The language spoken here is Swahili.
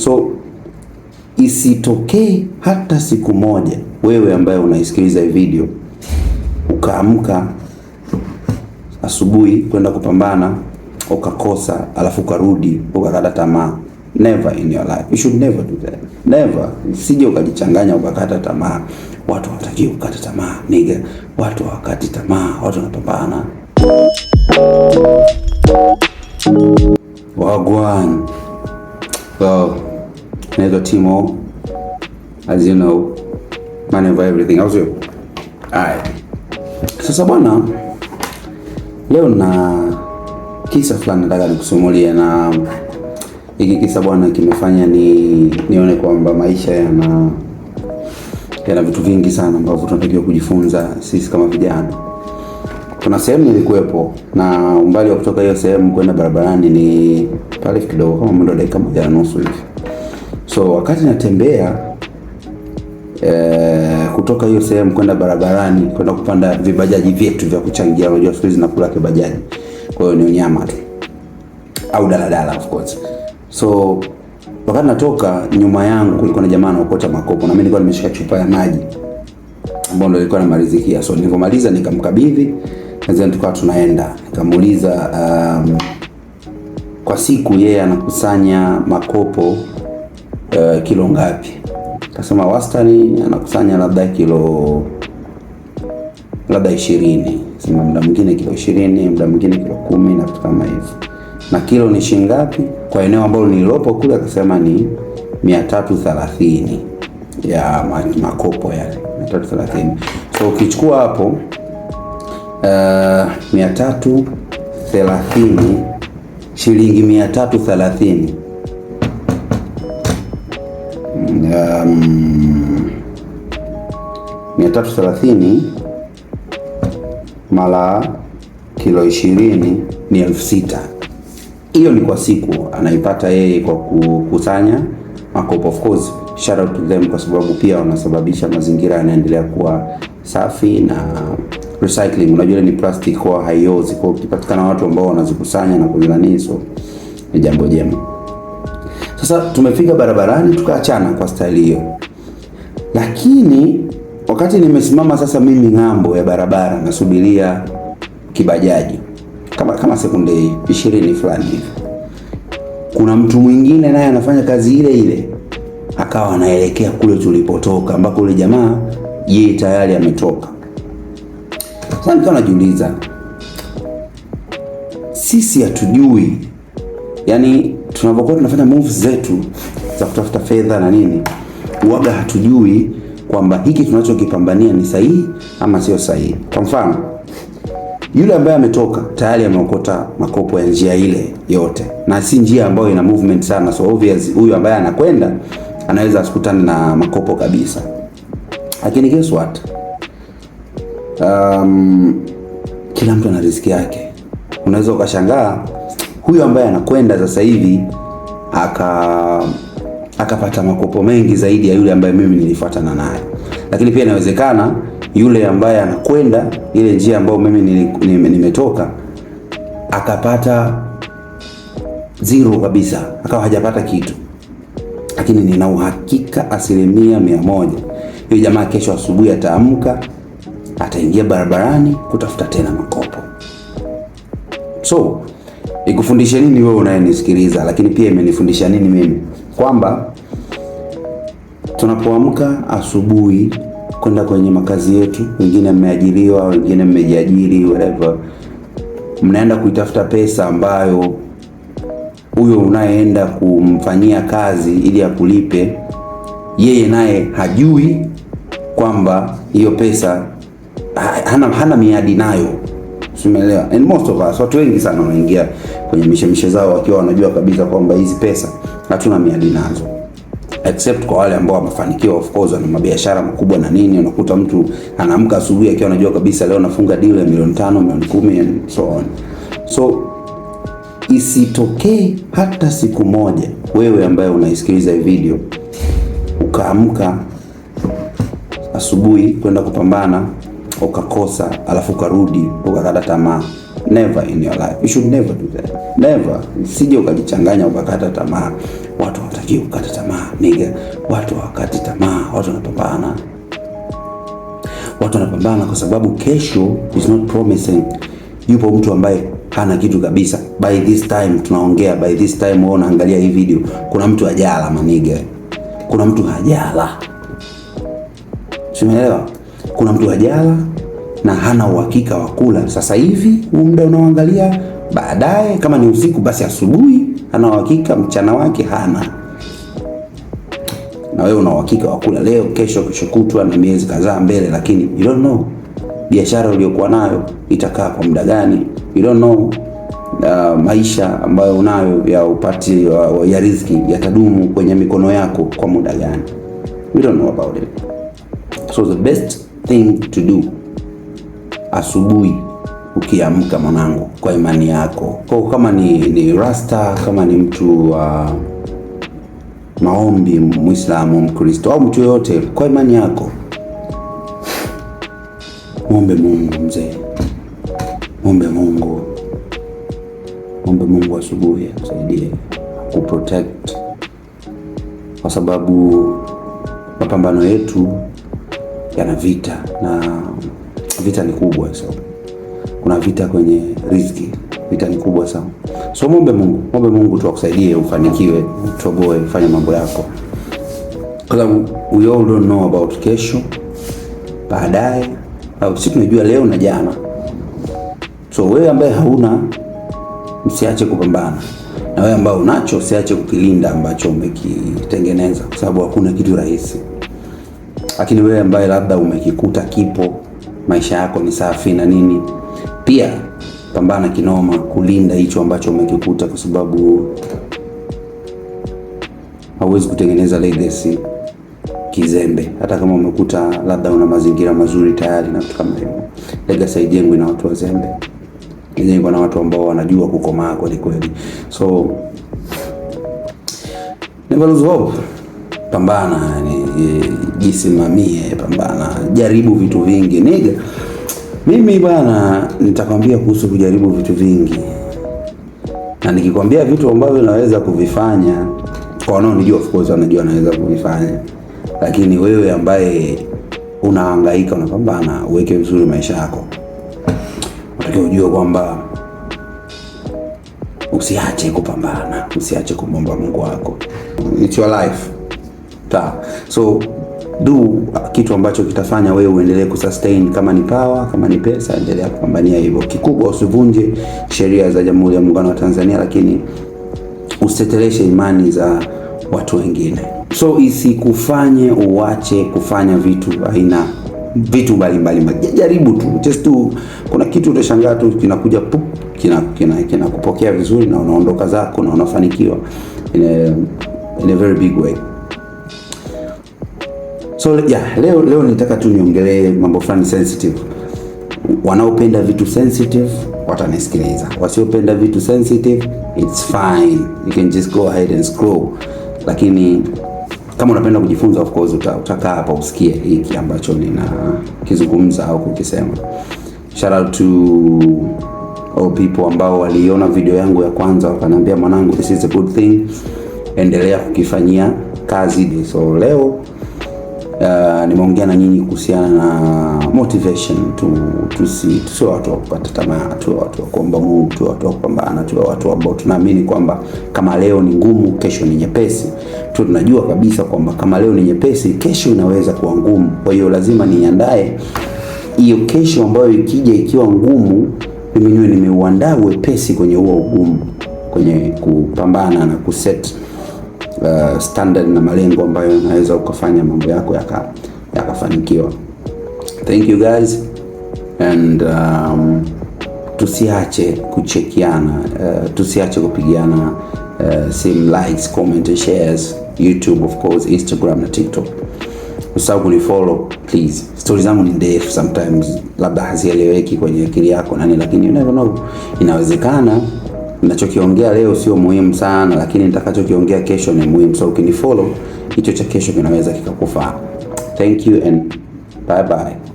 So isitokee hata siku moja wewe ambaye unaisikiliza hii video ukaamka asubuhi kwenda kupambana ukakosa, alafu ukarudi ukakata tamaa. Never in your life. You should never do that. Never. Usije ukajichanganya ukakata tamaa. Watu hawataki kukata tamaa. Nigga, watu hawakati tamaa. Watu wanapambana. Wagwan. Well, naitwa Timo. As you know, man over everything. How's you? Alright. Sasa bwana, leo na kisa fulani nataka nikusimulie, na hiki kisa bwana kimefanya nione kwamba maisha yana vitu vingi sana ambavyo tunatakiwa kujifunza sisi kama vijana. Kuna sehemu nilikuwepo na umbali wa kutoka hiyo sehemu kwenda barabarani ni pale kidogo kama mwendo dakika 1.5 hivi. So wakati natembea kutoka hiyo sehemu kwenda barabarani kwenda kupanda vibajaji vyetu vya kuchangia, unajua siku hizi nakula kibajaji, kwa hiyo ni unyama tu au daladala of course. So wakati natoka, nyuma yangu kulikuwa na jamaa anaokota makopo na mimi nilikuwa nimeshika chupa ya maji ambayo ndio ilikuwa namalizikia. So nilipomaliza nikamkabidhi, na tukawa tunaenda. Nikamuuliza kwa siku yeye anakusanya makopo kilo ngapi? Akasema wastani anakusanya labda kilo 20. Sema muda mwingine kilo 20, muda mwingine kilo 10 na vitu kama hivyo. Na kilo ni shilingi ngapi kwa eneo ambalo nililopo kule? Akasema ni 330 ya makopo yale, 330. So ukichukua hapo 330 shilingi 330 330 mara kilo 20 ni 6,000. Hiyo ni kwa siku anaipata yeye kwa kukusanya makopo. Of course, shout out to them kwa sababu pia wanasababisha mazingira yanaendelea kuwa safi na recycling. Unajua ni plastic kwa haiozi, kwa ukipatikana watu ambao wanazikusanya na kuzilani, so ni jambo jema. Sasa tumefika barabarani tukaachana kwa staili hiyo. Lakini wakati nimesimama sasa mimi ng'ambo ya barabara nasubiria kibajaji kama sekunde 20 fulani hivi, kuna mtu mwingine naye anafanya kazi ile ile akawa anaelekea kule tulipotoka, ambako yule jamaa yeye tayari ametoka. Sasa nikawa najiuliza, sisi hatujui, yani tunapokuwa tunafanya moves zetu za kutafuta fedha na nini, uaga hatujui kwamba hiki tunachokipambania ni sahihi ama sio sahihi. Kwa mfano, yule ambaye ametoka tayari ameokota makopo ya njia ile yote, na si njia ambayo ina movement sana, so obvious huyu ambaye anakwenda anaweza asikutane na makopo kabisa. Lakini guess what? Kila mtu ana riziki yake. Unaweza ukashangaa huyu ambaye anakwenda sasa hivi akapata makopo mengi zaidi ya yule ambaye mimi nilifuatana naye. Lakini pia inawezekana yule ambaye anakwenda ile njia ambayo mimi nimetoka akapata zero kabisa, akawa hajapata kitu. Lakini nina uhakika 100% yule jamaa kesho asubuhi ataamka, ataingia barabarani kutafuta tena makopo. So ikufundisha nini wewe unayenisikiliza? Lakini pia imenifundisha nini mimi? Kwamba tunapoamka asubuhi kwenda kwenye makazi yetu, wengine mmeajiriwa, wengine mmejiajiri, whatever, mnaenda kuitafuta pesa ambayo huyo unayeenda kumfanyia kazi ili akulipe, yeye naye hajui kwamba hiyo pesa hana miadi nayo. Umeelewa? And most of us, watu wengi sana wanaingia kwenye mishemishe zao wakiwa wanajua kabisa kwamba hizi pesa hatuna miadi nazo. Except kwa wale ambao wamefanikiwa, of course, wana mabiashara makubwa na nini, unakuta mtu anaamka asubuhi akiwa anajua kabisa leo nafunga deal ya 5 milioni, 10 and so on. So isitokee hata siku moja wewe ambaye unaisikiliza hii video ukaamka asubuhi kwenda kupambana ukakosa, alafu ukarudi ukakata tamaa. Never in your life. You should never do that. Never. Usije ukajichanganya ukakata tamaa. Watu hawataki Hatutakiwi kukata tamaa nigga. Watu hawakati tamaa, watu wanapambana. Watu wanapambana kwa sababu kesho is not promising. Yupo mtu ambaye hana kitu kabisa. By this time tunaongea, by this time wewe unaangalia hii video, kuna mtu hajala maniga. Kuna mtu hajala. Umeelewa? Kuna mtu hajala na hana uhakika wa kula sasa hivi, muda unaoangalia, baadaye kama ni usiku basi asubuhi, hana uhakika mchana wake hana. Na wewe una uhakika wa kula leo, kesho, kesho kutwa na miezi kadhaa mbele, lakini you don't know biashara uliyokuwa nayo itakaa kwa muda gani. You don't know maisha ambayo unayo ya upati ya riziki yatadumu kwenye mikono yako kwa muda gani. We don't know about it. So the best thing to do asubuhi ukiamka mwanangu, kwa imani yako, kwa kama ni rasta, kama ni mtu maombi, Muislamu, Mkristo au mtu yote, kwa imani yako muombe Mungu mzee. Muombe Mungu. Muombe Mungu asubuhi akusaidie kuprotect, kwa sababu mapambano yetu yana vita, na vita ni kubwa sana. Kuna vita kwenye riziki, vita ni kubwa sana. So muombe Mungu, muombe Mungu tu akusaidie ufanikiwe, utoboe, ufanye mambo yako. Kwa sababu we all don't know about kesho, baadaye, au sisi tunajua leo na jana. So wewe ambaye hauna, usiache kupambana. Na wewe ambaye unacho, usiache kukilinda ambacho umekitengeneza, kwa sababu hakuna kitu rahisi. Lakini wewe ambaye labda umekikuta kipo, maisha yako ni safi na nini, pia pambana kinoma kulinda hicho ambacho umekikuta, kwa sababu hauwezi kutengeneza legacy kizembe. Hata kama umekuta labda una mazingira mazuri tayari na kitu kama hivyo, legacy haijengwi na watu wazembe, inajengwa na watu ambao wanajua kukomaa kweli kweli. So never lose hope. Pambana, jisimamie, pambana, jaribu vitu vingi nigga. Mimi bwana nitakwambia kuhusu kujaribu vitu vingi, na nikikwambia vitu ambavyo naweza kuvifanya, kwa wanaonijua of course wanajua naweza kuvifanya, lakini wewe ambaye unahangaika, unapambana, uweke vizuri maisha yako, unatakiwa ujue kwamba usiache kupambana, usiache kumwomba Mungu wako. It's your life. So do kitu ambacho kitafanya wewe uendelee kusustain. Kama ni power, kama ni pesa, endelea kupambania hivyo. Kikubwa usivunje sheria za Jamhuri ya Muungano wa Tanzania, lakini usiteteleshe imani za watu wengine. So isikufanye uache kufanya vitu mbalimbali. Jaribu tu, just tu. Kuna kitu utashangaa tu kinakuja pup, kinakupokea vizuri na unaondoka zako na unafanikiwa in a very big way. So yeah, leo nitaka tu niongelee mambo fulani sensitive. Wanaopenda vitu sensitive watanisikiliza. Wasiopenda vitu sensitive, it's fine. You can just go ahead and scroll. Lakini kama unapenda kujifunza, of course utakaa hapa usikie hiki ambacho nina kizungumza au kukisema. Shout out to all people ambao waliona video yangu ya kwanza wakaniambia, mwanangu, this is a good thing, endelea kukifanyia kazi. So leo nimeongea na nyinyi kuhusiana na motivation. Tusiwe watu wa kupata tamaa, tuwe watu wa kuomba Mungu, tuwe watu wa kupambana, tuwe watu ambao tunaamini kwamba kama leo ni ngumu, kesho ni nyepesi. Tunajua kabisa kwamba kama leo ni nyepesi, kesho inaweza kuwa ngumu. Kwa hiyo lazima niandae hiyo kesho ambayo ikija ikiwa ngumu, mimi niwe nimeuandaa wepesi kwenye huo ugumu, kwenye kupambana na kuset standard na malengo ambayo unaweza ukafanya mambo yako yakafanikiwa. Thank you guys, and tusiache kuchekiana, tusiache kupigiana same likes, comment and shares, YouTube of course, Instagram na TikTok. Usahau kunifollow please. Stories zangu ni ndefu, sometimes labda hazieleweki kwenye akili yako nani, lakini you never know, inawezekana ninachokiongea leo sio muhimu sana, lakini nitakachokiongea kesho ni muhimu. So ukinifollow, hicho cha kesho kinaweza kikakufaa. Thank you and bye bye.